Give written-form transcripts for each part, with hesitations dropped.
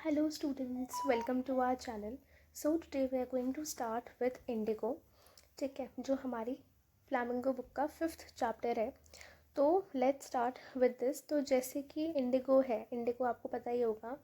Hello students, welcome to our channel. So today we are going to start with Indigo. ठीक है, जो हमारी flamingo book का 5th chapter है. तो लेट्स स्टार्ट विद दिस. तो जैसे कि इंडिगो है, इंडिगो आपको पता ही होगा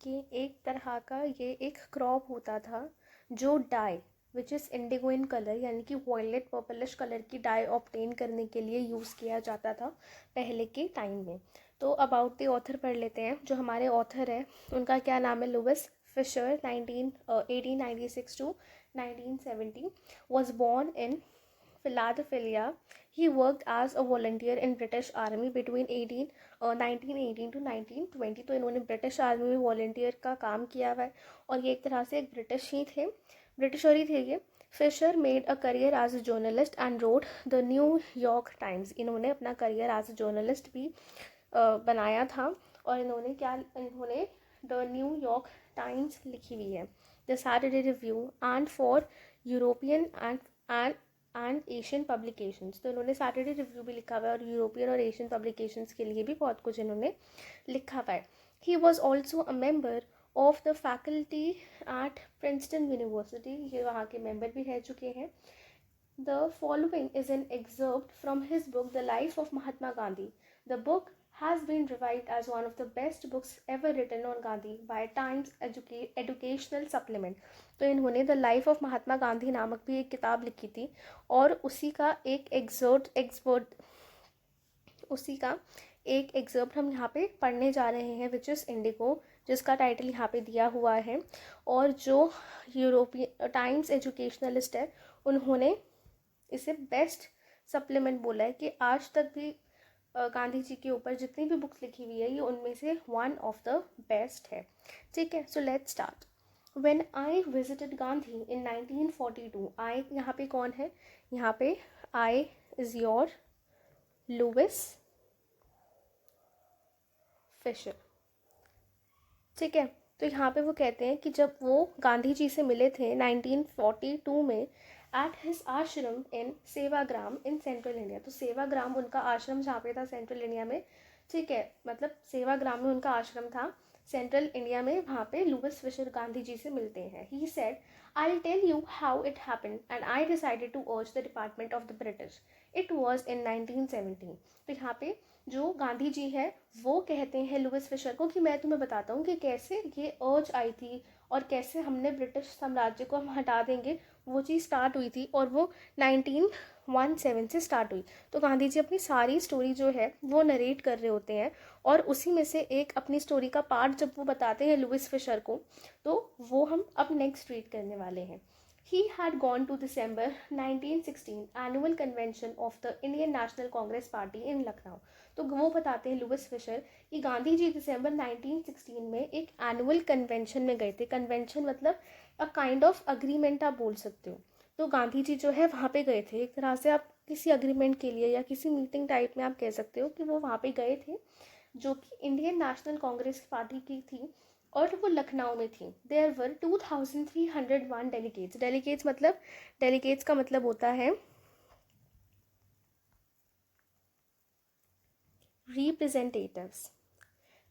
कि एक तरह का ये एक क्रॉप होता था जो dye which is indigo in colour यानी कि वॉयलेट पर्पलिश कलर की डाई ऑब्टेन करने के लिए यूज़ किया जाता था पहले के टाइम में. तो अबाउट द ऑथर पढ़ लेते हैं. जो हमारे ऑथर है उनका क्या नाम है? Louis Fischer. 1896 to 1970 was born in Philadelphia. He worked as a volunteer in British Army between 1918 to 1920. तो इन्होंने ब्रिटिश आर्मी में वॉल्टियर का काम किया हुआ है और ये एक तरह से एक ब्रिटिशर ही थे ये. Fischer made a career as a journalist and wrote the New York Times. इन्होंने अपना करियर एज अ जर्नलिस्ट भी बनाया था और इन्होंने द न्यू यॉर्क टाइम्स लिखी हुई है, the Saturday review and for European and Asian publications. तो इन्होंने सैटरडे रिव्यू भी लिखा हुआ है और यूरोपियन और एशियन पब्लिकेशंस के लिए भी बहुत कुछ इन्होंने लिखा हुआ है. He was also a member of the faculty at Princeton university. ये वहाँ के मेम्बर भी रह चुके हैं. The following is an excerpt from his book, The Life of Mahatma Gandhi. The book has been revived as one of the best books ever written on Gandhi by Times Educational Supplement. तो इन्होंने the life of Mahatma Gandhi नामक भी एक किताब लिखी थी और उसी का एक एग्जर्प्ट हम यहाँ पे पढ़ने जा रहे हैं, विच इज़ इंडिगो, जिसका टाइटल यहाँ पे दिया हुआ है. और जो यूरोपियन टाइम्स एजुकेशनलिस्ट है उन्होंने इसे बेस्ट सप्लीमेंट बोला है कि आज तक भी गांधी जी के ऊपर जितनी भी बुक्स लिखी हुई है ये उनमें से वन ऑफ द बेस्ट है. ठीक है, so let's start. When I visited Gandhi in 1942. I यहाँ पे कौन है? यहाँ पे I is your Louis Fischer. ठीक है, तो यहाँ पे वो कहते हैं कि जब वो गांधी जी से मिले थे 1942 में एट हिज आश्रम इन सेवाग्राम इन सेंट्रल इंडिया. तो सेवाग्राम उनका आश्रम जहाँ पे था सेंट्रल इंडिया में. ठीक है, मतलब सेवाग्राम में उनका आश्रम था सेंट्रल इंडिया में. वहाँ पे लुइस फिशर गांधी जी से मिलते हैं. He said, I tell you how it happened and I decided to urge the department of the British. It was in 1917. तो यहाँ पे जो गांधी जी है वो कहते हैं लुइस फिशर को कि मैं तुम्हें बताता हूँ कि कैसे ये अर्ज आई थी और कैसे हमने ब्रिटिश साम्राज्य को हम हटा देंगे. वो चीज़ स्टार्ट हुई थी और वो 1917 से स्टार्ट हुई. तो गांधी जी अपनी सारी स्टोरी जो है वो नरेट कर रहे होते हैं और उसी में से एक अपनी स्टोरी का पार्ट जब वो बताते हैं लुइस फिशर को तो वो हम अब नेक्स्ट रीड करने वाले हैं. He had gone to December 1916 annual convention of the Indian National Congress Party in Lucknow. तो वो बताते हैं लुइस फिशर कि गांधी जी दिसंबर 1916 में एक एनुअल कन्वेंशन में गए थे. कन्वेंशन मतलब अ काइंड ऑफ अग्रीमेंट आप बोल सकते हो. तो गांधी जी जो है वहाँ पे गए थे. एक तरह से आप किसी अग्रीमेंट के लिए या किसी मीटिंग टाइप में आप कह सकते हो कि वो वहाँ पे गए थे जो कि इंडियन नेशनल कांग्रेस पार्टी की थी और वो लखनऊ में थी. There were 2301 delegates. डेलीगेट्स का मतलब होता है रिप्रेजेंटेटिव्स.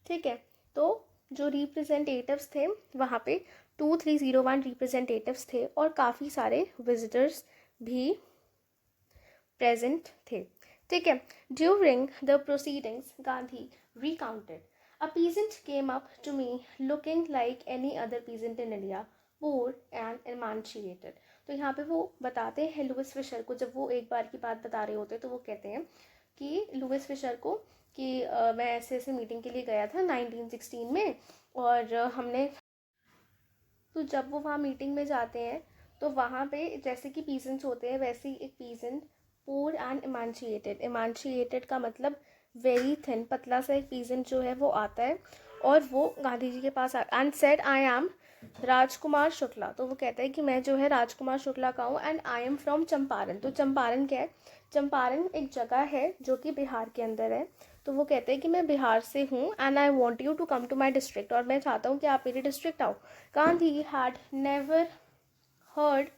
ठीक है, तो जो रिप्रेजेंटेटिव्स थे वहाँ पे 2301 रिप्रेजेंटेटिव्स थे और काफ़ी सारे विजिटर्स भी प्रेजेंट थे. ठीक है, during the proceedings Gandhi recounted, A peasant came up to me looking like any other peasant in India, poor and emancipated. तो यहाँ पे वो बताते हैं लुइस फिशर को, जब वो एक बार की बात बता रहे होते हैं तो वो कहते हैं कि लुइस फिशर को कि मैं ऐसे ऐसे मीटिंग के लिए गया था 1916 में और हमने. तो जब वो वहाँ मीटिंग में जाते हैं तो वहाँ पे जैसे कि पीजेंट्स होते हैं वैसे ही एक पीजेंट पोर एंड इमांशिएटेड का मतलब वेरी थिन, पतला सा एक पीजेंट जो है वो आता है और वो गांधी जी के पास and said I am Rajkumar Shukla. तो वो कहता है कि मैं जो है राजकुमार शुक्ला का हूँ and I am from Champaran. तो चंपारण क्या है? चंपारण एक जगह है जो कि बिहार के अंदर है. तो वो कहते हैं कि मैं बिहार से हूँ and I want you to come to my district. और मैं चाहता हूँ कि आप मेरे डिस्ट्रिक्ट आओ. Gandhi had never heard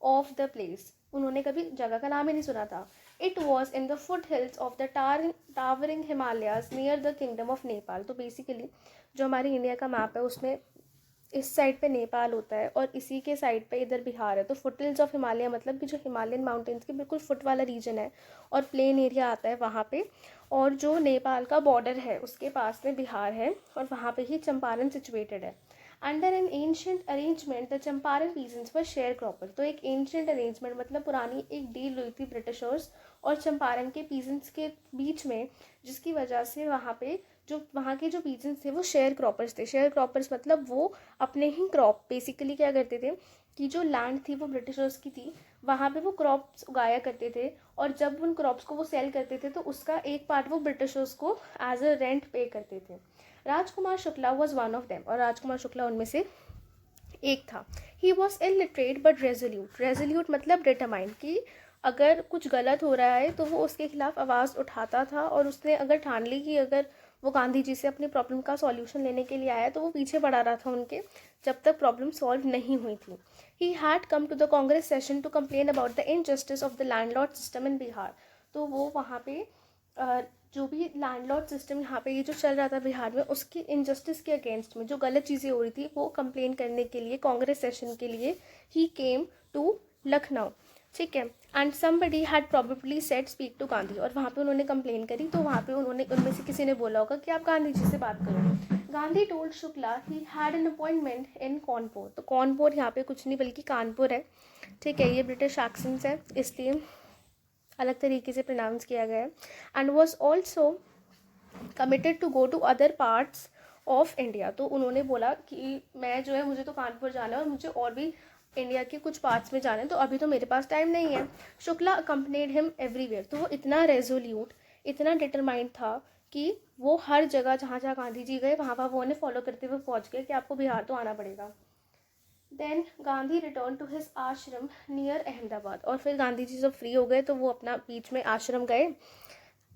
of the place. उन्होंने कभी जगह का नाम ही नहीं सुना था. It was in the foothills of the towering Himalayas near the kingdom of Nepal. तो बेसिकली जो हमारी इंडिया का मैप है उसमें इस साइड पे नेपाल होता है और इसी के साइड पे इधर बिहार है। तो फुटहिल्स ऑफ हिमालय मतलब कि जो हिमालयन माउंटेन्स के बिल्कुल फुट वाला रीजन है और प्लेन एरिया आता है वहाँ पे, और जो नेपाल का बॉर्डर है उसके पास में बिहार है और वहाँ पे ही चंपारण सिचुएटेड है। Under an ancient arrangement the Champaran peasants were share cropper. तो एक एंशंट अरेंजमेंट मतलब पुरानी एक डील हुई थी ब्रिटिशर्स और चंपारण के पीजेंट्स के बीच में, जिसकी वजह से वहाँ पे जो वहाँ के जो पीजेंट्स थे वो शेयर क्रॉपर्स थे। शेयर क्रॉपर्स मतलब वो अपने ही क्रॉप बेसिकली क्या करते थे कि जो लैंड थी वो ब्रिटिशर्स की थी, वहाँ पे वो क्रॉप्स उगाया करते थे और जब उन क्रॉप्स को वो सेल करते थे तो उसका एक पार्ट वो ब्रिटिशर्स को एज अ रेंट पे करते थे। Rajkumar Shukla was one of them, और राजकुमार शुक्ला उनमें से एक था। He was illiterate but resolute. Resolute मतलब डिटरमाइंड, कि अगर कुछ गलत हो रहा है तो वो उसके खिलाफ आवाज़ उठाता था और उसने अगर ठान ली कि अगर वो गांधी जी से अपनी प्रॉब्लम का सॉल्यूशन लेने के लिए आया तो वो पीछे पड़ा रहा था उनके जब तक प्रॉब्लम सॉल्व नहीं हुई थी। He had come to the Congress session to complain about the injustice of the landlord system in Bihar. तो वो वहाँ पे जो भी लैंडलॉर्ड सिस्टम यहाँ पे ये जो चल रहा था बिहार में उसकी इनजस्टिस के अगेंस्ट में जो गलत चीज़ें हो रही थी वो कंप्लेन करने के लिए कांग्रेस सेशन के लिए ही केम टू लखनऊ। ठीक है, and somebody had probably said speak to Gandhi, और वहाँ पे उन्होंने कंप्लेन करी तो वहाँ पे उन्होंने उनमें से किसी ने बोला होगा कि आप गांधी जी से बात करो। Gandhi told Shukla he had an appointment इन कानपुर। तो कानपुर यहाँ पे कुछ नहीं बल्कि कानपुर है। ठीक है, ये ब्रिटिश एक्सेंट्स है इसलिए अलग तरीके से प्रोनाउंस किया गया है। And was also committed to go to other parts of India. तो उन्होंने बोला कि मैं जो है मुझे तो कानपुर जाना है और मुझे और भी इंडिया के कुछ पार्ट्स में जाना है, तो अभी तो मेरे पास टाइम नहीं है। Shukla accompanied him everywhere. तो वो इतना रेजोल्यूट, इतना डिटरमाइंड था कि वो हर जगह जहाँ जहाँ गांधी जी गए वहाँ वो उन्हें फॉलो करते हुए पहुँच गए कि आपको बिहार तो आना पड़ेगा। Then Gandhi return to his ashram near Ahmedabad. और फिर गांधी जी जब फ्री हो गए तो वो अपना बीच में आश्रम गए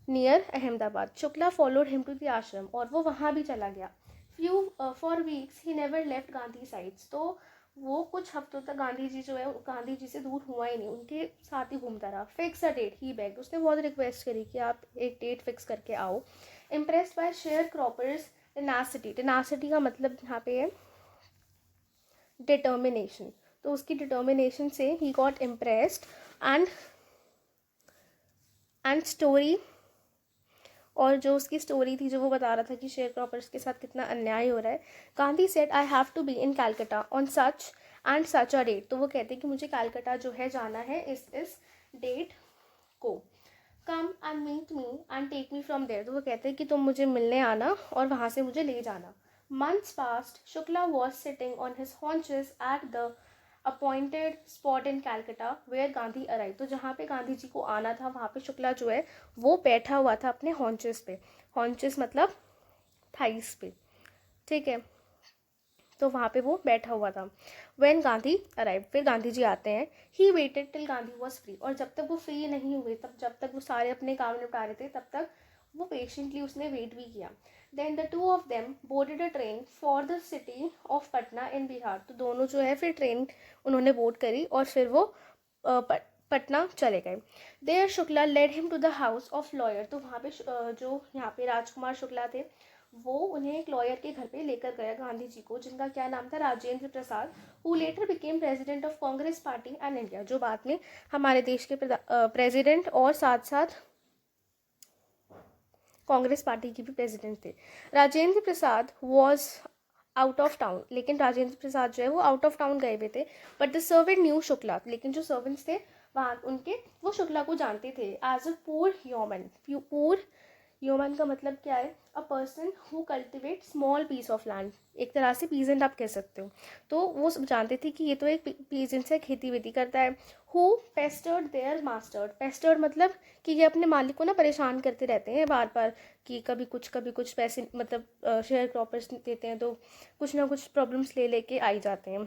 near Ahmedabad. Shukla followed him to the ashram, और वो वहाँ भी चला गया। Few for weeks he never left Gandhi sides. तो वो कुछ हफ्तों तक गांधी जी जो है गांधी जी से दूर हुआ ही नहीं, उनके साथ ही घूमता रहा। Fix a date he bagged. उसने बहुत रिक्वेस्ट करी कि आप एक डेट फिक्स करके आओ। Impressed by share croppers tenacity. Tenacity का मतलब यहाँ पे है डिटर्मिनेशन। तो उसकी डिटर्मिनेशन से he got impressed and story, और जो उसकी स्टोरी थी जो वो बता रहा था कि शेयर क्रॉपर्स के साथ कितना अन्याय हो रहा है। Gandhi said I have to be in Calcutta on such and such a date. तो वो कहते हैं कि मुझे कैलकटा जो है जाना है इस डेट को। Come and meet me and take me from there. तो वो कहते हैं कि तुम मुझे मिलने आना और वहाँ से मुझे ले जाना। Months past, Shukla was sitting on his haunches at the appointed spot in Calcutta where Gandhi arrive. तो जहाँ पे गांधी जी को आना था वहाँ पे शुक्ला जो है वो बैठा हुआ था अपने हॉन्चेस पे। हॉन्चेस मतलब थाइस पे। ठीक है, तो वहाँ पे वो बैठा हुआ था। व्हेन गांधी अराइव, फिर गांधी जी आते हैं। He waited till Gandhi was free. और जब तक वो फ्री नहीं हुए, तब जब तक वो सारे अपने काम निपटा रहे थे तब तक वो पेशेंटली उसने वेट भी किया। Then the two of them boarded a train for the city of Patna in Bihar. तो दोनों जो है फिर ट्रेन उन्होंने बोर्ड करी और फिर वो पटना चले गए। There Shukla led him to the house of lawyer. तो वहाँ पे जो यहाँ पे राजकुमार शुक्ला थे वो उन्हें एक लॉयर के घर पे लेकर गया गांधी जी को, जिनका क्या नाम था, Rajendra Prasad, who later became president of Congress party and India. जो बाद में हमारे देश के प्रेसिडेंट और साथ साथ कांग्रेस पार्टी के भी प्रेसिडेंट थे। Rajendra Prasad was out of town. लेकिन राजेंद्र प्रसाद जो है वो आउट ऑफ टाउन गए हुए थे। But the servant new Shukla. लेकिन जो सर्वेंट्स थे वहाँ उनके वो शुक्ला को जानते थे as a poor human. Poor human का मतलब क्या है, a person who cultivate small piece of land. एक तरह से पीजेंट आप कह सकते हो। तो वो जानते थे कि ये तो एक पीजेंट से खेती वेती करता है। Who pestered their masters. Pestered मतलब कि ये अपने मालिक को ना परेशान करते रहते हैं बार बार कि कभी कुछ पैसे मतलब शेयर क्रॉपर्स देते हैं तो कुछ ना कुछ प्रॉब्लम्स ले लेके आई जाते हैं।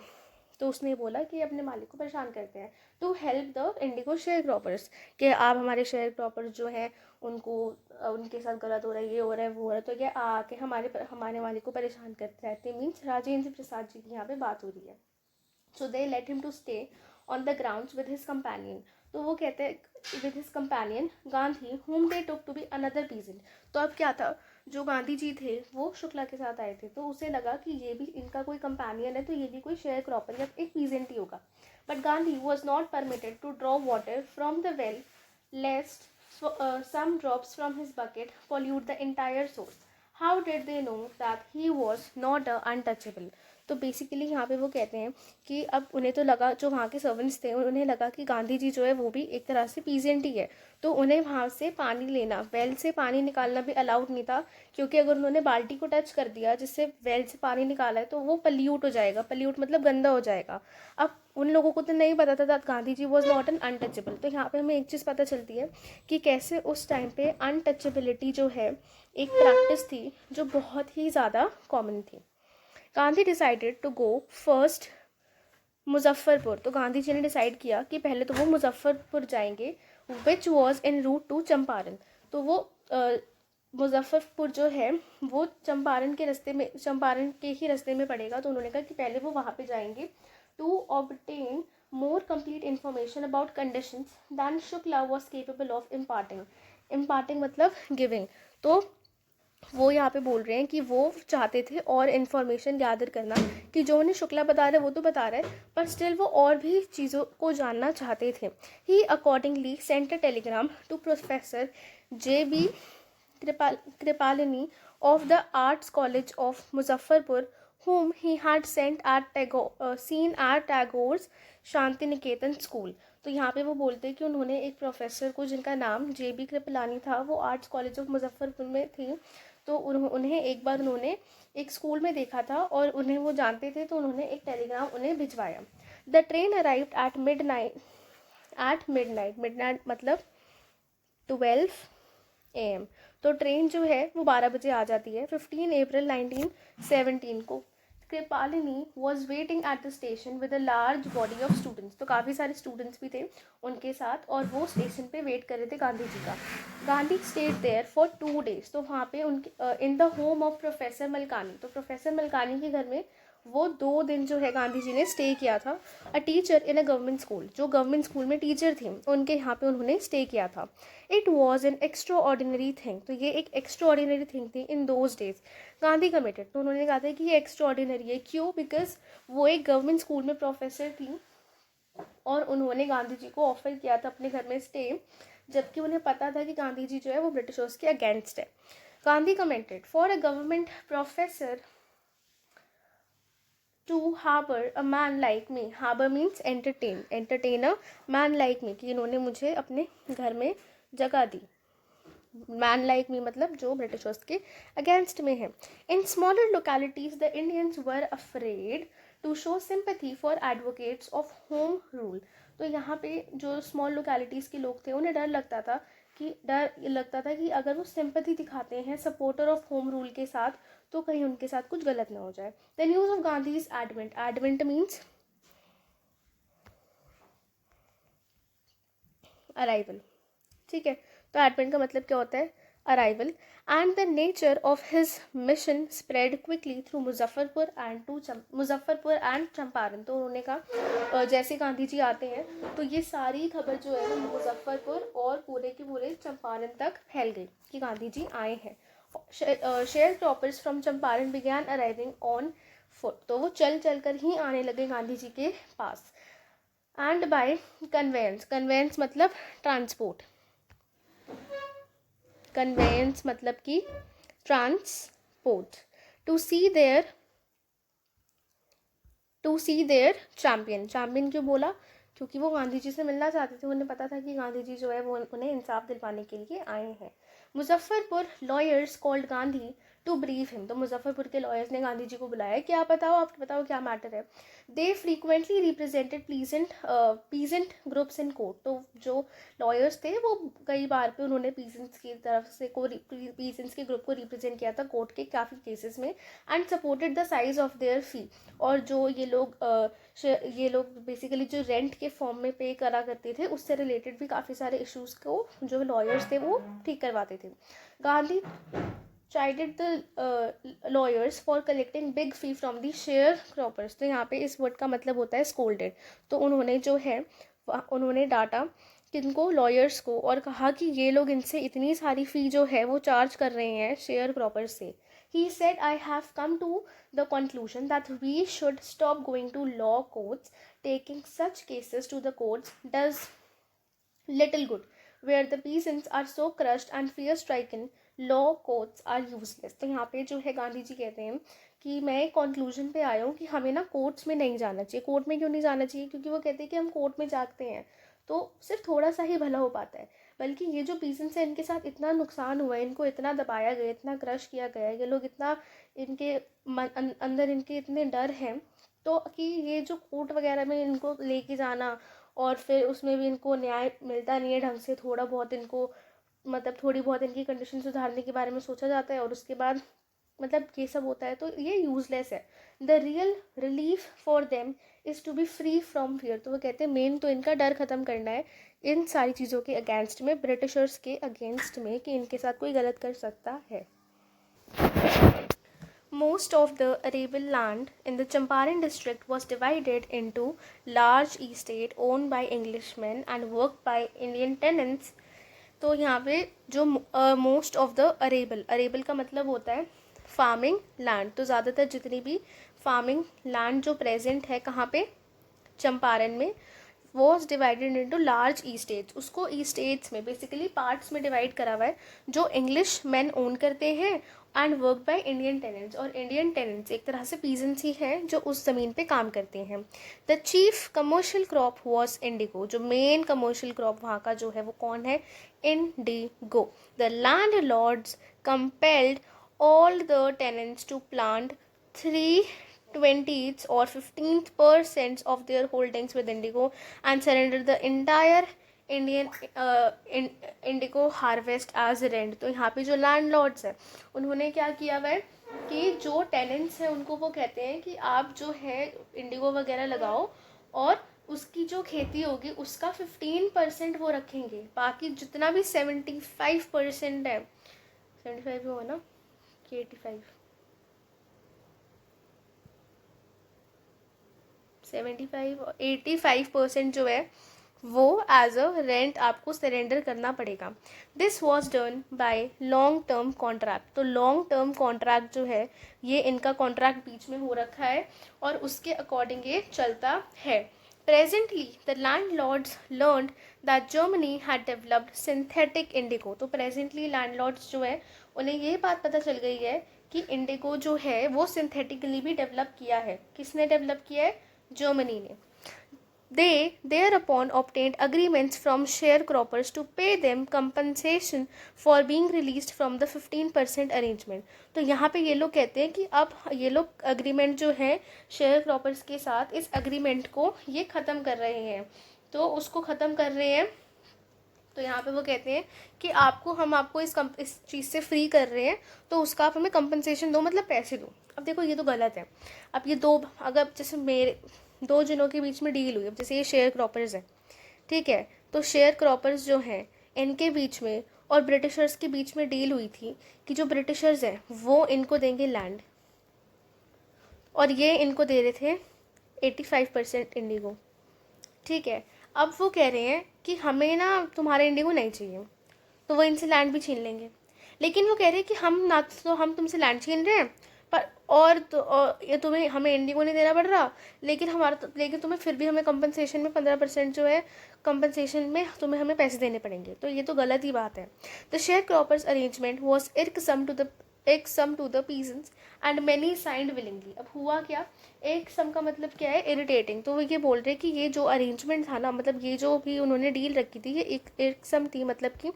तो उसने बोला कि अपने मालिक को परेशान करते हैं to help the indigo sharecroppers, कि आप हमारे शेयर क्रॉपर्स जो हैं उनको उनके साथ गलत हो रहा है, ये हो रहा है वो हो रहा है, तो ये आके हमारे मालिक को परेशान करते रहते हैं। मीन्स राजेंद्र प्रसाद जी की यहाँ पे बात हो रही है। So they let him to stay on the grounds with his companion. तो वो कहते हैं with his companion Gandhi whom they took to be another peasant. तो अब क्या था, जो गांधी जी थे वो शुक्ला के साथ आए थे, तो उसे लगा कि ये भी इनका कोई कंपेनियन है, तो ये भी कोई शेयर क्रॉपर या एक पीजेंट ही होगा. But Gandhi was not permitted to draw water from the well lest some drops from his bucket pollute the entire source. How did they know that he was not a untouchable? तो basically यहाँ पे वो कहते हैं कि अब उन्हें तो लगा, जो वहाँ के सर्वेंट्स थे उन्हें लगा कि गांधी जी जो है वो भी एक तरह से पीजेंट ही है, तो उन्हें वहाँ से पानी लेना, वेल से पानी निकालना भी अलाउड नहीं था, क्योंकि अगर उन्होंने बाल्टी को टच कर दिया जिससे वेल से पानी निकाला है तो वो पल्यूट हो जाएगा. पल्यूट मतलब गंदा हो जाएगा. अब उन लोगों को तो नहीं पता था that Gandhi ji was not an untouchable. तो यहाँ पे हमें एक चीज़ पता चलती है कि कैसे उस टाइम पे अनटचेबिलिटी जो है एक प्रैक्टिस थी जो बहुत ही ज़्यादा कॉमन थी. Gandhi decided to go first Muzaffarpur. तो गांधी जी ने डिसाइड किया कि पहले तो वो मुजफ्फरपुर जाएंगे, which was in route to Champaran. तो वो मुजफ्फरपुर जो है वो चंपारण के रास्ते में, चंपारण के ही रास्ते में पड़ेगा, तो उन्होंने कहा कि पहले वो वहाँ पे जाएंगे to obtain more complete information about conditions than Shukla was capable of imparting. imparting मतलब giving. तो वो यहाँ पे बोल रहे हैं कि वो चाहते थे और इन्फॉर्मेशन गैदर करना, कि जो उन्हें शुक्ला बता रहे वो तो बता रहे पर स्टिल वो और भी चीज़ों को जानना चाहते थे. He accordingly sent a telegram to professor J.B. Kripalani of the arts college of Muzaffarpur, whom he had seen at Tagore's Shantiniketan school. तो यहाँ पे वो बोलते हैं कि उन्होंने एक प्रोफेसर को जिनका नाम J.B. कृपलानी था, वो आर्ट्स कॉलेज ऑफ मुजफ्फरपुर में थी, तो उन्हें एक बार उन्होंने एक स्कूल में देखा था और उन्हें वो जानते थे, तो उन्होंने एक टेलीग्राम उन्हें भिजवाया. The train arrived at midnight मतलब 12 AM. तो ट्रेन जो है वो 12 बजे आ जाती है 15 अप्रैल 1917 को. Kripalani was waiting at the station with a large body of students. तो काफ़ी सारे स्टूडेंट्स भी थे उनके साथ और वो स्टेशन पे वेट कर रहे थे गांधी जी का. Gandhi stayed there for 2 days. तो वहाँ पे उनके in the home of professor Malkani. तो प्रोफेसर मलकानी के घर में वो 2 दिन जो है गांधी जी ने स्टे किया था. A teacher in a government school, जो गवर्नमेंट स्कूल में टीचर थी उनके यहाँ पे उन्होंने स्टे किया था. It was an extra ordinary thing. तो ये एक एक्स्ट्रा ऑर्डिनरी थिंग थी in those days. Gandhi committed, तो उन्होंने कहा था कि ये एक्स्ट्रा ऑर्डिनरी है. क्यों? बिकॉज वो एक गवर्नमेंट स्कूल में प्रोफेसर थी और उन्होंने गांधी जी को ऑफर किया था अपने घर में स्टे, जबकि उन्हें पता था कि गांधी जी जो है वो ब्रिटिशर्स के अगेंस्ट है. Gandhi commented for a government professor to harbor a man like me. Harbor means entertain a man like me, कि इन्होंने मुझे अपने घर में जगह दी. मैन लाइक मी मतलब जो ब्रिटिशर्स के अगेंस्ट में है. In smaller localities the Indians were afraid to show sympathy for advocates of home rule. तो यहाँ पे जो स्मॉल लोकेलिटीज़ के लोग थे उन्हें डर लगता था कि अगर वो सिंपैथी दिखाते हैं सपोर्टर ऑफ होम रूल के साथ तो कहीं उनके साथ कुछ गलत ना हो जाए. The news of Gandhi's advent means arrival. ठीक है, तो एडवेंट का मतलब क्या होता है? Arrival. And the nature of his mission spread quickly through Muzaffarpur and Champaran. तो उन्होंने कहा जैसे गांधी जी आते हैं तो ये सारी खबर जो है वो मुजफ्फरपुर और पूरे के पूरे चंपारण तक फैल गई कि गांधी जी आए हैं. Share croppers from Champaran began arriving on foot. तो वो चल चल कर ही आने लगे गांधी जी के पास. एंड बाय कन्वेंस मतलब ट्रांसपोर्ट. कन्वेंस मतलब कि transport. To see their champion क्यों बोला? क्योंकि वो गांधी जी से मिलना चाहते थे. उन्हें पता था कि गांधी जी जो है वो उन्हें इंसाफ दिलवाने के लिए आए हैं. Muzaffarpur lawyers called Gandhi to brief him. तो मुजफ्फरपुर के लॉयर्स ने गांधी जी को बुलाया कि आप बताओ क्या मैटर है. They frequently represented peasant groups in court. तो जो लॉयर्स थे वो कई बार पे उन्होंने पीजेंट्स की तरफ से पीजेंट्स के ग्रुप को रिप्रेजेंट किया था कोर्ट के काफ़ी केसेस में. And supported the size of their fee. और जो ये लोग बेसिकली जो रेंट के फॉर्म में पे करा करते थे उससे रिलेटेड भी काफ़ी सारे इश्यूज़ को जो लॉयर्स थे वो ठीक करवाते थे. Gandhi chided the lawyers for collecting big fee from the sharecroppers. तो यहाँ पे इस वर्ड का मतलब होता है scolded. तो उन्होंने डांटा किनको, लॉयर्स को, और कहा कि ये लोग इनसे इतनी सारी फ़ी जो है वो चार्ज कर रहे हैं शेयर क्रॉपर्स से. He said, I have come to the conclusion that we should stop going to law courts. Taking such cases to the courts does little good. Where the peasants are so crushed and fear stricken, law courts are useless. तो यहाँ पे जो है गांधी जी कहते हैं कि मैं एक कंक्लूजन पे आया हूँ कि हमें ना कोर्ट्स में नहीं जाना चाहिए. कोर्ट में क्यों नहीं जाना चाहिए? क्योंकि वो कहते हैं कि हम कोर्ट में जाते हैं तो सिर्फ थोड़ा सा ही भला हो पाता है, बल्कि ये जो पीसेंट्स है इनके साथ इतना नुकसान हुआ है, इनको इतना दबाया गया, इतना क्रश किया गया है, ये लोग इतना इनके अंदर इनके इतने डर हैं, तो कि ये जो कोर्ट वगैरह में इनको लेके जाना और फिर उसमें भी इनको न्याय मिलता नहीं है ढंग से. थोड़ा बहुत इनको मतलब थोड़ी बहुत इनकी कंडीशन सुधारने के बारे में सोचा जाता है और उसके बाद मतलब ये सब होता है, तो ये यूजलेस है. The real relief for them is to be free from fear. तो वो कहते हैं मेन तो इनका डर ख़त्म करना है इन सारी चीज़ों के अगेंस्ट में, ब्रिटिशर्स के अगेंस्ट में, कि इनके साथ कोई गलत कर सकता है. Most of the arable land in the Champaran district was divided into large estate owned by Englishmen and worked by Indian tenants. तो यहाँ पे जो मोस्ट ऑफ द अरेबल का मतलब होता है फार्मिंग लैंड. तो ज़्यादातर जितनी भी फार्मिंग लैंड जो प्रेजेंट है कहाँ पे, चंपारण में, वॉज डिवाइडेड इनटू लार्ज ईस्टेट्स. उसको ईस्टेट्स में बेसिकली पार्ट्स में डिवाइड करा हुआ है जो इंग्लिश मैन ओन करते हैं and work by Indian tenants. और इंडियन टेनेंट्स एक तरह से पीजेंट्स ही हैं जो उस ज़मीन पे काम करते हैं. The chief commercial crop was indigo. जो मेन कमर्शियल क्रॉप वहाँ का जो है वो कौन है, indigo. The landlords compelled all the tenants to plant 3/20 or 15% of their holdings with indigo and surrender the entire indigo harvest as rent. तो यहाँ पे जो लैंड लॉर्ड्स है उन्होंने क्या किया हुआ है कि जो टेनेंट्स हैं उनको वो कहते हैं कि आप जो है इंडिगो वगैरह लगाओ और उसकी जो खेती होगी उसका 15% वो रखेंगे, बाकी जितना भी 75% है, 75 होगा ना कि 85% जो है वो एज अ रेंट आपको सरेंडर करना पड़ेगा. This was done by long term contract. तो लॉन्ग टर्म कॉन्ट्रैक्ट जो है ये इनका कॉन्ट्रैक्ट बीच में हो रखा है और उसके अकॉर्डिंग ये चलता है. Presently, the landlords learned that Germany had developed synthetic indigo. तो presently landlords जो है उन्हें ये बात पता चल गई है कि इंडिगो जो है वो सिंथेटिकली भी डेवलप किया है. किसने डेवलप किया है? जर्मनी ने. They thereupon obtained agreements from sharecroppers to pay them compensation for being released from the 15% arrangement. तो यहाँ पे ये लोग कहते हैं कि अब ये लोग अग्रीमेंट जो है शेयर क्रॉपर्स के साथ, इस अग्रीमेंट को ये ख़त्म कर रहे हैं. तो उसको ख़त्म कर रहे हैं तो यहाँ पे वो कहते हैं कि हम आपको इस चीज़ से फ्री कर रहे हैं तो उसका आप हमें कंपनसेशन दो, मतलब पैसे दो. अब देखो ये तो गलत है. अब ये दो, अगर जैसे मेरे दो जनों के बीच में डील हुई, अब जैसे ये शेयर क्रॉपर्स है, ठीक है, तो शेयर क्रॉपर्स जो हैं इनके बीच में और ब्रिटिशर्स के बीच में डील हुई थी कि जो ब्रिटिशर्स हैं वो इनको देंगे लैंड और ये इनको दे रहे थे 85% इंडिगो. ठीक है, अब वो कह रहे हैं कि हमें ना तुम्हारा इंडिगो नहीं चाहिए, तो वो इनसे लैंड भी छीन लेंगे. लेकिन वो कह रहे हैं कि हम तुमसे लैंड छीन रहे हैं पर ये तुम्हें हमें इंडिगो नहीं देना पड़ रहा, लेकिन तुम्हें फिर भी हमें कंपनसेशन में 15% जो है कंपनसेशन में तुम्हें हमें पैसे देने पड़ेंगे. तो ये तो गलत ही बात है. The share croppers arrangement was irksome to the peasants and many signed willingly. अब हुआ क्या, एक सम का मतलब क्या है, इरिटेटिंग. तो वो ये बोल रहे कि ये जो अरेंजमेंट था ना, मतलब ये जो भी उन्होंने डील रखी थी ये एक सम थी, मतलब कि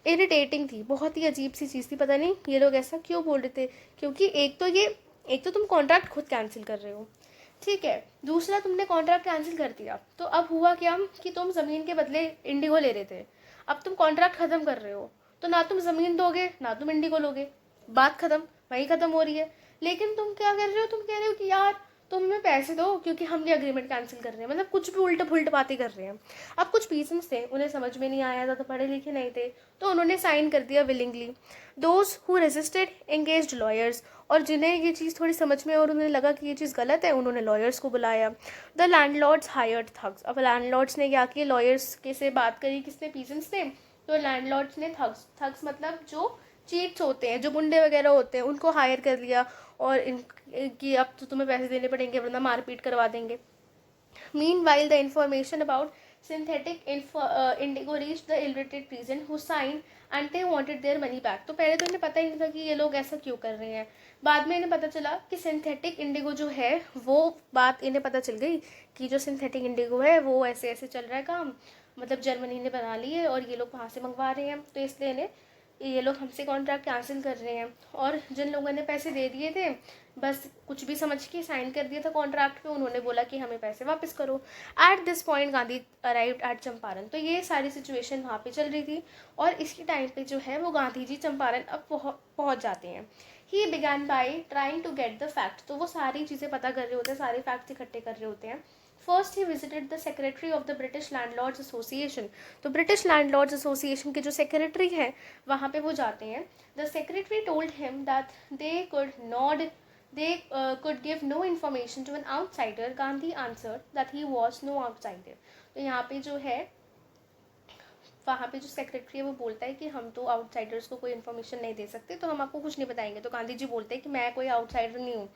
इरिटेटिंग थी, बहुत ही अजीब सी चीज़ थी. पता नहीं ये लोग ऐसा क्यों बोल रहे थे, क्योंकि एक तो तुम कॉन्ट्रैक्ट खुद कैंसिल कर रहे हो, ठीक है, दूसरा तुमने कॉन्ट्रैक्ट कैंसिल कर दिया. तो अब हुआ क्या कि तुम ज़मीन के बदले इंडिगो ले रहे थे, अब तुम कॉन्ट्रैक्ट ख़त्म कर रहे हो तो ना तुम ज़मीन दोगे ना तुम इंडिगो लोगे, बात ख़त्म, वहीं ख़त्म हो रही है. लेकिन तुम क्या कर रहे हो, तुम कह रहे हो कि यार तो हमें पैसे दो क्योंकि हम ये अग्रीमेंट कैंसिल कर रहे हैं। मतलब कुछ भी उल्टा पुल्ट बातें कर रहे हैं। अब कुछ पीसेंट्स थे, उन्हें समझ में नहीं आया था, तो पढ़े लिखे नहीं थे, तो उन्होंने साइन कर दिया willingly. Those who resisted engaged lawyers, और जिन्हें ये चीज़ थोड़ी समझ में और उन्हें लगा कि ये चीज़ गलत है, उन्होंने लॉयर्स को बुलाया। द लैंडलॉर्ड्स हायर्ड थग्स, अब लैंडलॉर्ड्स ने क्या किया, लॉयर्स के से बात करी, किसने, पीसेंट्स ने। तो लैंडलॉर्ड्स ने थग्स, थग्स मतलब जो चीट्स होते हैं, जो गुंडे वगैरह होते हैं, उनको हायर कर लिया और कि अब तो तुम्हें पैसे देने पड़ेंगे वरना मारपीट करवा देंगे। Meanwhile, the information about synthetic indigo reached the illiterate peasant who signed and they wanted their money back. तो पहले तो इन्हें पता ही नहीं था कि ये लोग ऐसा क्यों कर रहे हैं। बाद में इन्हें पता चला कि सिंथेटिक इंडिगो जो है, वो बात इन्हें पता चल गई कि जो सिंथेटिक इंडिगो है वो ऐसे ऐसे चल रहा है काम, मतलब जर्मनी ने बना ली है और ये लोग वहाँ से मंगवा रहे हैं, तो इसलिए इन्हें ये लोग हमसे कॉन्ट्रैक्ट कैंसिल कर रहे हैं। और जिन लोगों ने पैसे दे दिए थे, बस कुछ भी समझ के साइन कर दिया था कॉन्ट्रैक्ट पे, उन्होंने बोला कि हमें पैसे वापस करो। At this point Gandhi arrived at Champaran. तो ये सारी सिचुएशन वहाँ पे चल रही थी और इसी टाइम पे जो है वो गांधी जी चंपारण अब पहुँच जाते हैं। He began by trying to get the fact, तो वो सारी चीज़ें पता कर रहे होते हैं, सारे फैक्ट्स इकट्ठे कर रहे होते हैं। First he visited the secretary of the British landlords association, तो ब्रिटिश लैंडलॉर्ड्स एसोसिएशन के जो सेक्रेटरी हैं वहाँ पे वो जाते हैं। The secretary told him that they could give no information to an outsider. Gandhi answered that he was no outsider. तो यहाँ पे जो है, वहाँ पे जो सेक्रेटरी है वो बोलता है कि हम तो आउटसाइडर्स को कोई इन्फॉर्मेशन नहीं दे सकते, तो हम आपको कुछ नहीं बताएंगे। तो गांधी जी बोलते हैं कि मैं कोई आउटसाइडर नहीं हूँ।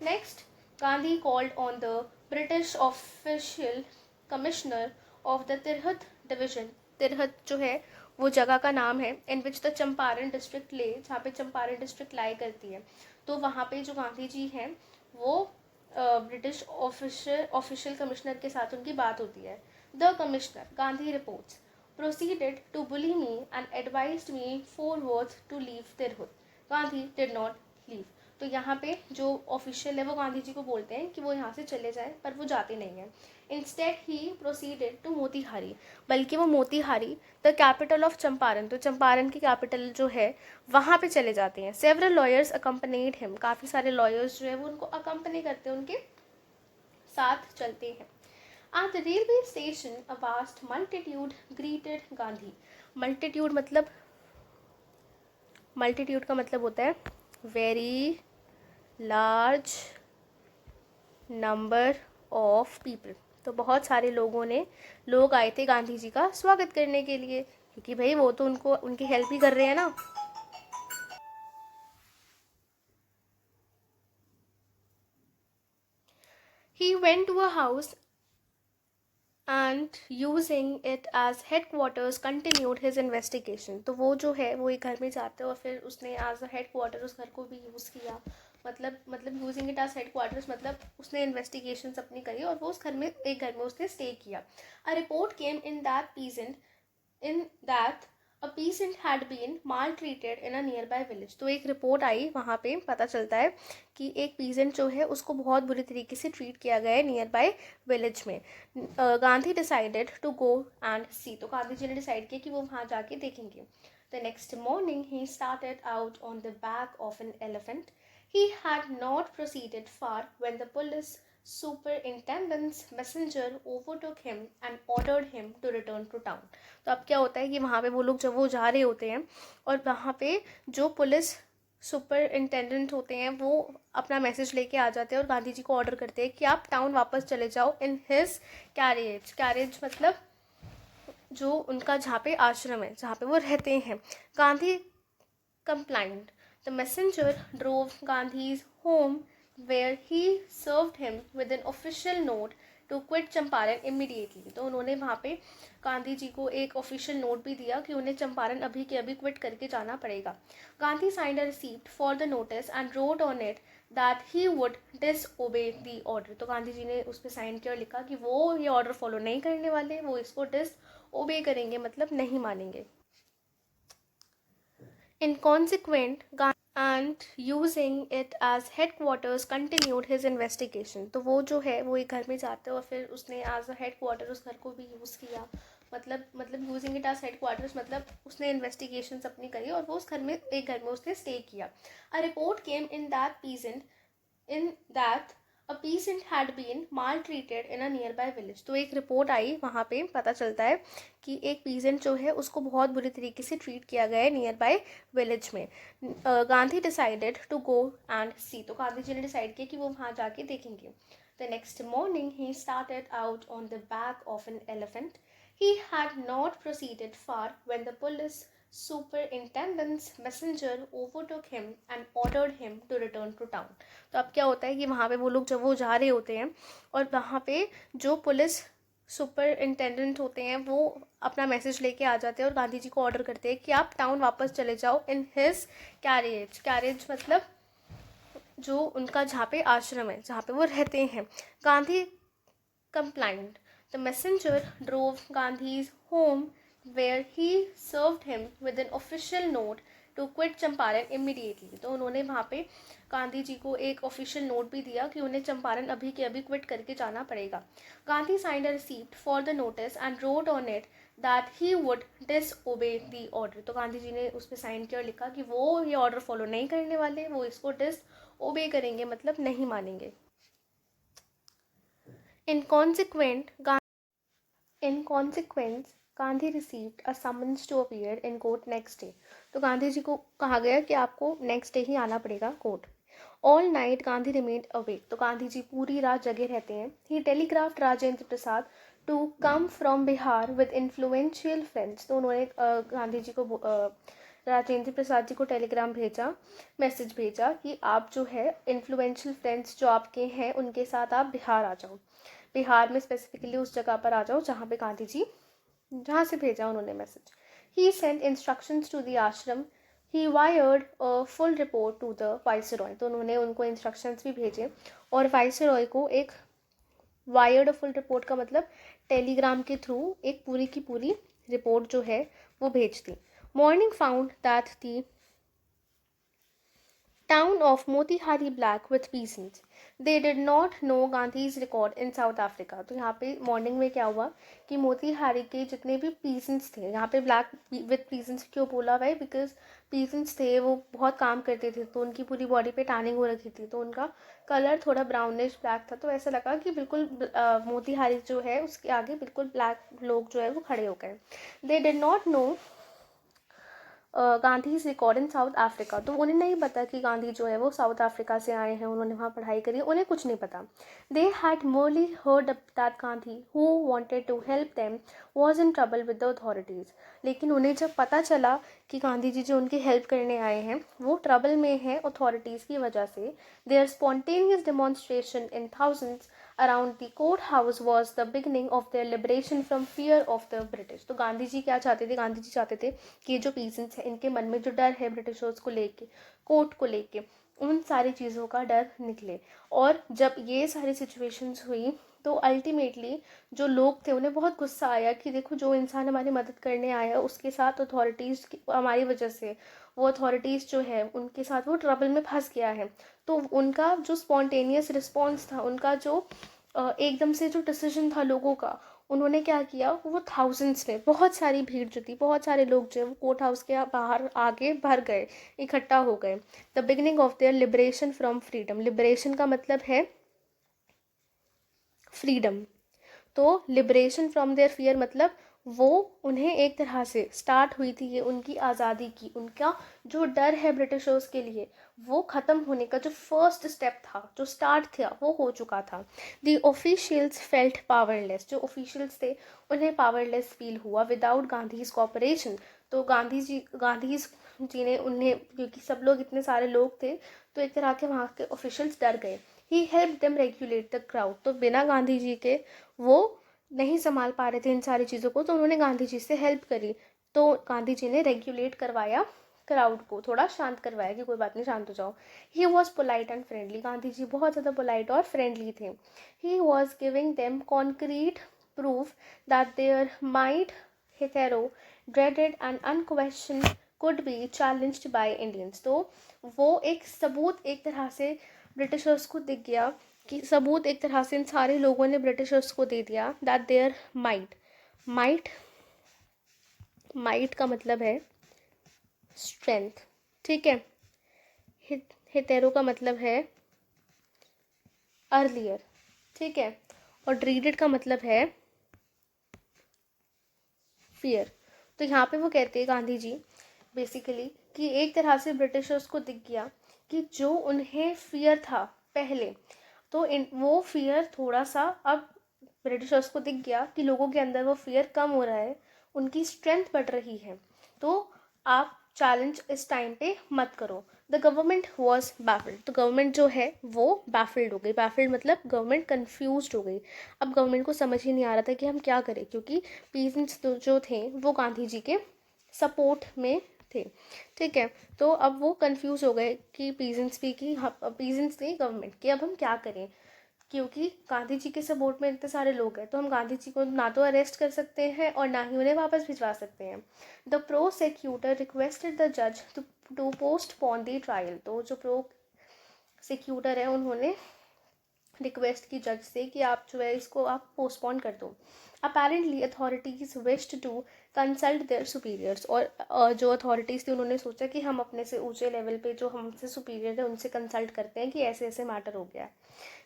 Next, Gandhi called on the British official commissioner of the Tirhut division. Tirhut जो है वो जगह का नाम है, इन विच द चंपारण डिस्ट्रिक्ट ले, जहाँ पे चंपारण डिस्ट्रिक्ट लाई करती है। तो वहाँ पे जो गांधी जी हैं वो ब्रिटिश ऑफिशियल कमिश्नर के साथ उनकी बात होती है। The commissioner, Gandhi reports, proceeded to bully me and advised me forwards to leave Tirhut. Gandhi did not leave. तो यहाँ पे जो ऑफिशियल है वो गांधी जी को बोलते हैं कि वो यहाँ से चले जाएं, पर वो जाते नहीं हैं। Instead he proceeded to Motihari, बल्कि वो Motihari the capital of Champaran, तो चंपारण की कैपिटल जो है वहाँ पे चले जाते हैं। सेवरल लॉयर्स अकम्पनीड हिम, काफ़ी सारे लॉयर्स जो है वो उनको अकम्पनी करते हैं, उनके साथ चलते हैं। At the railway station, a vast multitude greeted Gandhi. Multitude का मतलब होता है very large number of people. तो बहुत सारे लोग आए थे गांधी जी का स्वागत करने के लिए, क्योंकि भाई वो तो उनकी हेल्प ही कर रहे हैं ना। He went to a house and using it as headquarters continued his investigation. तो वो जो है वो एक घर में जाते हैं और फिर उसने as a headquarter उस घर को भी यूज़ किया। मतलब यूजिंग इट एज हेडक्वार्टर्स, मतलब उसने इन्वेस्टिगेशंस अपनी करी और वो उस घर में, एक घर में उसने स्टे किया। A report came in that a peasant had been maltreated in a nearby village. तो एक रिपोर्ट आई, वहाँ पे पता चलता है कि एक पीसेंट जो है उसको बहुत बुरी तरीके से ट्रीट किया गया है नियर बाय विलेज में। Gandhi decided to go and see, तो गांधी जी ने डिसाइड किया कि वो वहाँ जाके देखेंगे। The next morning he started out on the back of an elephant. He had not proceeded far when the police superintendent's messenger overtook him and ordered him to return to town. तो अब क्या होता है कि वहाँ पे वो लोग जब वो जा रहे होते हैं और वहाँ पे जो पुलिस सुपरिंटेंडेंट होते हैं वो अपना मैसेज लेके आ जाते हैं और गांधी जी को ऑर्डर करते हैं कि आप टाउन वापस चले जाओ इन हिज कैरेज। कैरेज मतलब जो उनका जहाँ पे आश्रम है, जहाँ पे वो रहते हैं। Gandhi complied. The messenger drove Gandhi's home where he served him with an official note to quit Champaran immediately. तो उन्होंने वहाँ पे गांधी जी को एक ऑफिशियल नोट भी दिया कि उन्हें चंपारण अभी के अभी क्विट करके जाना पड़ेगा। Gandhi signed a receipt for the notice and wrote on it that he would disobey the order. तो गांधी जी ने उस पर साइन किया और लिखा कि वो ये ऑर्डर फॉलो नहीं करने वाले, वो इसको डिसओबे करेंगे, मतलब नहीं मानेंगे। Inconsequent, and using it as headquarters continued his investigation. तो वो जो है वो एक घर में जाते हैं और फिर उसने as a headquarter उस घर को भी यूज़ किया। मतलब यूजिंग इट as headquarters मतलब उसने इन्वेस्टिगेशंस अपनी करी और वो उस घर में, एक घर में उसने स्टे किया। A report came in that a peasant had been maltreated in a nearby village. तो एक रिपोर्ट आई, वहाँ पे पता चलता है कि एक पीसेंट जो है उसको बहुत बुरी तरीके से ट्रीट किया गया है नियर बाय विलेज में। Gandhi decided to go and see. तो गांधी जी ने डिसाइड किया कि वो वहाँ जाके देखेंगे। The next morning he started out on the back of an elephant. He had not proceeded far when the police superintendent's messenger overtook him and ordered him to return to town। तो अब क्या होता है कि वहाँ पे वो लोग जब वो जा रहे होते हैं और वहाँ पे जो पुलिस सुपरिंटेंडेंट होते हैं वो अपना मैसेज लेके आ जाते हैं और गांधी जी को ऑर्डर करते हैं कि आप टाउन वापस चले जाओ इन हिज कैरेज। कैरेज मतलब जो उनका जहाँ पे आश्रम है, जहाँ पे वो रहते हैं। Gandhi complied। The messenger drove Gandhi's home where he served him with an official note to quit Champaran immediately। तो उन्होंने वहाँ पे गांधी जी को एक ऑफिशियल नोट भी दिया कि उन्हें चंपारण अभी के अभी क्विट करके जाना पड़ेगा। Gandhi signed a receipt for the notice and wrote on it that he would disobey the order। तो गांधी जी ने उस पर साइन किया और लिखा कि वो ये ऑर्डर फॉलो नहीं करने वाले, वो इसको डिसओबे करेंगे, मतलब नहीं मानेंगे। In consequence, Gandhi received a summons to appear in court next day। तो गांधी जी को कहा गया कि आपको नेक्स्ट डे ही आना पड़ेगा court. All night Gandhi remained awake. तो गांधी जी पूरी रात जगे रहते हैं। He telegraphed Rajendra Prasad to come from Bihar with influential friends. तो उन्होंने गांधी जी को राजेंद्र प्रसाद जी को टेलीग्राम भेजा, मैसेज भेजा कि आप जो है इन्फ्लुएंशियल फ्रेंड्स जो आपके हैं उनके साथ आप बिहार आ जाओ। बिहार में स्पेसिफिकली उस जगह पर आ जाओ जहाँ पे गांधी जी, जहाँ से भेजा उन्होंने message. He sent instructions to the ashram. He wired a full report to the viceroy. तो उन्होंने उनको इंस्ट्रक्शंस भी भेजे और वाइसरॉय को एक, वायर्ड अ फुल रिपोर्ट का मतलब टेलीग्राम के थ्रू एक पूरी की पूरी रिपोर्ट जो है वो भेज दी। Morning found that the town of Motihari black with peasants। They did not know Gandhi's record in South Africa। तो यहाँ पे मॉर्निंग में क्या हुआ कि मोतीहारी के जितने भी पीसेंट्स थे, यहाँ पे ब्लैक विथ पीसेंट्स क्यों बोला भाई, बिकॉज पीसेंट्स थे वो बहुत काम करते थे तो उनकी पूरी बॉडी पे टैनिंग हो रखी थी, तो उनका कलर थोड़ा ब्राउनिश ब्लैक था। तो ऐसा लगा कि बिल्कुल मोतीहारी जो है उसके आगे बिल्कुल ब्लैक लोग जो है वो खड़े हो गए। They did not know Gandhi is record in south Africa. तो उन्हें नहीं पता कि गांधी जो है वो साउथ अफ्रीका से आए हैं, उन्होंने वहाँ पढ़ाई करी, उन्हें कुछ नहीं पता। They had merely heard that Gandhi who wanted to help them was in trouble with the authorities. लेकिन उन्हें जब पता चला कि गांधी जी जो उनकी हेल्प करने आए हैं वो ट्रबल में हैं अथॉरिटीज़ की वजह से, their spontaneous demonstration in thousands around the court house was the beginning of their liberation from fear of the British. तो गांधी जी क्या चाहते थे, गांधी जी चाहते थे कि ये जो पीसेंट्स हैं इनके मन में जो डर है ब्रिटिशर्स को लेके, कोर्ट को लेके, उन सारी चीज़ों का डर निकले। और जब ये सारी सिचुएशंस हुई तो अल्टीमेटली जो लोग थे उन्हें बहुत गुस्सा आया कि देखो जो इंसान हमारी मदद करने आया उसके साथ अथॉरिटीज़ हमारी वजह से, वो अथॉरिटीज़ जो है उनके साथ वो ट्रबल में फंस गया है। तो उनका जो स्पॉन्टेनियस रिस्पॉन्स था, उनका जो एकदम से जो डिसीजन था लोगों का, उन्होंने क्या किया, वो थाउजेंड्स में बहुत सारी भीड़ जो थी, बहुत सारे लोग जो वो कोर्ट हाउस के बाहर आगे भर गए, इकट्ठा हो गए। The beginning of their liberation from freedom. Liberation का मतलब है फ्रीडम, तो लिबरेशन फ्रॉम देयर फियर मतलब वो उन्हें एक तरह से स्टार्ट हुई थी ये उनकी आज़ादी की, उनका जो डर है ब्रिटिशर्स के लिए वो ख़त्म होने का जो फर्स्ट स्टेप था, जो स्टार्ट था, वो हो चुका था। The officials felt powerless. जो ऑफिशियल्स थे उन्हें पावरलेस फील हुआ विदाउट गांधीज कॉपरेशन। तो गांधी जी ने उन्हें, क्योंकि सब लोग इतने सारे लोग थे तो एक तरह के वहाँ के ऑफिशियल्स डर गए। He help them regulate the crowd. तो बिना गांधी जी के वो नहीं संभाल पा रहे थे इन सारी चीज़ों को, तो उन्होंने गांधी जी से हेल्प करी। तो गांधी जी ने रेगुलेट करवाया क्राउड को, थोड़ा शांत करवाया कि कोई बात नहीं, शांत हो जाओ। He was polite and friendly. Gandhi ji बहुत ज़्यादा पोलाइट और फ्रेंडली थे। He was giving them concrete proof that their might hitherto dreaded and unquestioned could be challenged by Indians। तो वो एक सबूत एक तरह से ब्रिटिशर्स को दिख गया, कि सबूत एक तरह से इन सारे लोगों ने ब्रिटिशर्स को दे दिया दैट देयर माइट माइट का मतलब है स्ट्रेंथ, ठीक है। हितेरो का मतलब है अर्लियर, ठीक है। और ड्रीडेड का मतलब है फियर। तो यहाँ पे वो कहते हैं गांधी जी बेसिकली कि एक तरह से ब्रिटिशर्स को दिख गया कि जो उन्हें फियर था पहले, तो वो फियर थोड़ा सा अब ब्रिटिशर्स को दिख गया कि लोगों के अंदर वो फियर कम हो रहा है, उनकी स्ट्रेंथ बढ़ रही है, तो आप चैलेंज इस टाइम पे मत करो। द गवर्नमेंट वॉज बैफल्ड, तो गवर्नमेंट जो है वो बैफल्ड हो गई। बैफल्ड मतलब गवर्नमेंट कन्फ्यूज हो गई। अब गवर्नमेंट को समझ ही नहीं आ रहा था कि हम क्या करें, क्योंकि पीजेंट्स जो थे वो गांधी जी के सपोर्ट में थे, ठीक है। तो अब वो कंफ्यूज हो गए कि पीजेंट्स भी कि पीजेंट्स नहीं गवर्नमेंट कि अब हम क्या करें, क्योंकि गांधी जी के सपोर्ट में इतने सारे लोग हैं, तो हम गांधी जी को ना तो अरेस्ट कर सकते हैं और ना ही उन्हें वापस भिजवा सकते हैं। द प्रोसिक्यूटर रिक्वेस्टेड द जज टू पोस्टपोन द ट्रायल, तो जो प्रोसिक्यूटर है उन्होंने रिक्वेस्ट की जज से कि आप जो है इसको आप पोस्टपोन कर दो। Apparently authorities wished to consult their superiors, और जो अथॉरिटीज़ थी उन्होंने सोचा कि हम अपने से ऊंचे लेवल पे जो हमसे सुपीरियर है उनसे कंसल्ट करते हैं कि ऐसे ऐसे मैटर हो गया है।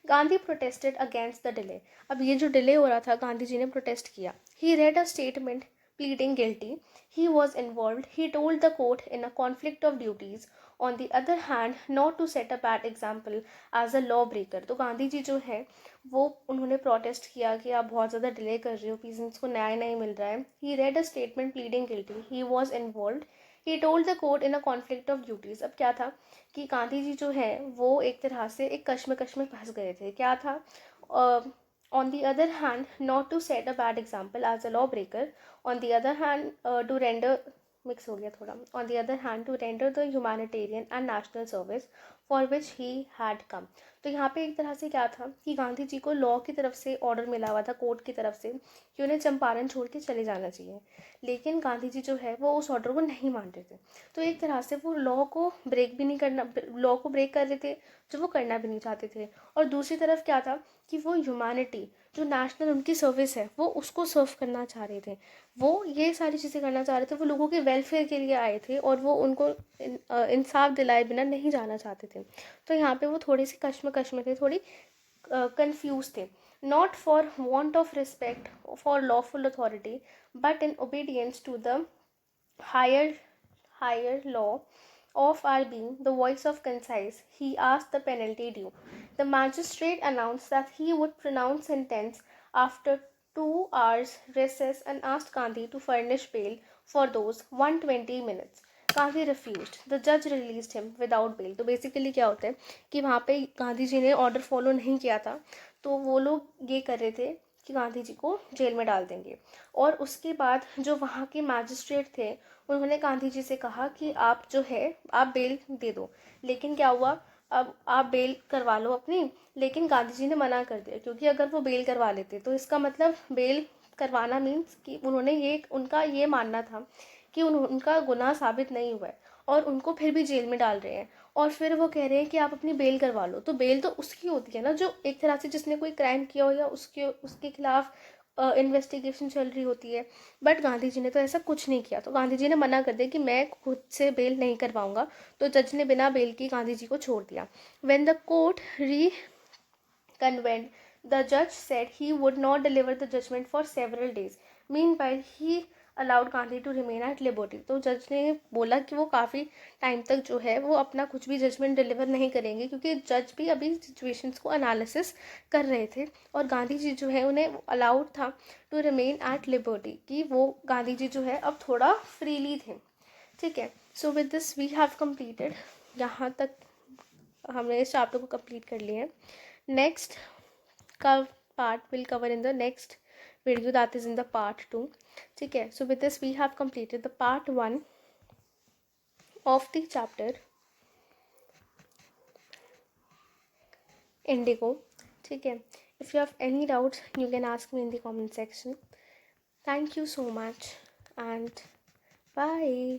Gandhi protested against the delay, अब ये जो डिले हो रहा था गांधी जी ने प्रोटेस्ट किया। He read a statement pleading guilty, he was involve, he told the court in a conflict of duties, on the other hand not to set a bad example as a law breaker. तो गांधी जी जो है वो उन्होंने protest किया कि आप बहुत ज़्यादा डिले कर रहे हो, पीजेंट्स को न्याय नहीं मिल रहा है। He read a statement pleading guilty, he was involve, he told the court in a conflict of duties. अब क्या था कि गांधी जी जो है वो एक तरह से एक कश्मकश में फंस गए थे। क्या था, on the other hand not to set a bad example as a law breaker, on the other hand to render, mix हो गया थोड़ा, on the other hand to render the humanitarian and national service for which he had come. तो यहाँ पे एक तरह से क्या था कि गांधी जी को लॉ की तरफ से ऑर्डर मिला हुआ था, कोर्ट की तरफ से, कि उन्हें चंपारण छोड़ के चले जाना चाहिए, लेकिन गांधी जी जो है वो उस ऑर्डर को नहीं मान रहे थे। तो एक तरह से वो लॉ को ब्रेक भी नहीं करना, लॉ को ब्रेक कर रहे थे जो वो करना भी नहीं चाहते थे। और दूसरी तरफ क्या था कि वो ह्यूमैनिटी जो नेशनल उनकी सर्विस है वो उसको सर्व करना चाह रहे थे, वो ये सारी चीज़ें करना चाह रहे थे, वो लोगों के वेलफेयर के लिए आए थे और वो उनको इंसाफ दिलाए बिना नहीं जाना चाहते थे। तो यहाँ पे वो थोड़ी सी कश्मकश में थे, थोड़ी कंफ्यूज थे। Not for want of respect for lawful authority but in obedience to the higher higher law of our being the voice of conscience, he asked the penalty due. The magistrate announced that he would pronounce sentence after 2 hours recess and asked Gandhi to furnish bail for those 120 minutes. Gandhi refused. The judge released him without bail. तो basically क्या होता है कि वहाँ पे गांधी जी ने order follow नहीं किया था, तो वो लोग ये कर रहे थे कि गांधी जी को जेल में डाल देंगे। और उसके बाद जो वहाँ के मैजिस्ट्रेट थे उन्होंने गांधी जी से कहा कि आप जो है आप बेल दे दो, लेकिन क्या हुआ, अब आप बेल करवा लो अपनी, लेकिन गांधी जी ने मना कर दिया, क्योंकि अगर वो बेल करवा लेते तो इसका मतलब बेल करवाना मीन्स कि उन्होंने ये उनका ये मानना था कि उनका गुनाह साबित नहीं हुआ है और उनको फिर भी जेल में डाल रहे हैं। और फिर वो कह रहे हैं कि आप अपनी बेल करवा लो, तो बेल तो उसकी होती है ना जो एक तरह से जिसने कोई क्राइम किया हो या उसके खिलाफ इन्वेस्टिगेशन चल रही होती है। बट गांधी जी ने तो ऐसा कुछ नहीं किया, तो गांधी जी ने मना कर दिया कि मैं खुद से बेल नहीं करवाऊंगा, तो जज ने बिना बेल की गांधी जी को छोड़ दिया। When the court reconvened, the judge said he would not deliver the judgment for several days. Meanwhile, he allowed Gandhi to remain at liberty. तो जज ने बोला कि वो काफ़ी टाइम तक जो है वो अपना कुछ भी जजमेंट डिलीवर नहीं करेंगे, क्योंकि जज भी अभी सिचुएशंस को एनालिसिस कर रहे थे और गांधी जी जो है उन्हें अलाउड था टू रिमेन एट लिबर्टी, कि वो गांधी जी जो है अब थोड़ा फ्रीली थे, ठीक है। So with this we have completed, यहाँ तक हमने इस चैप्टर को कंप्लीट कर लिया है। नेक्स्ट का part will cover in the next video, that is in the part 2, ठीक है। So with this we have completed the part 1 of the chapter Indigo, ठीक है। If you have any doubts you can ask me in the comment section. Thank you so much and bye.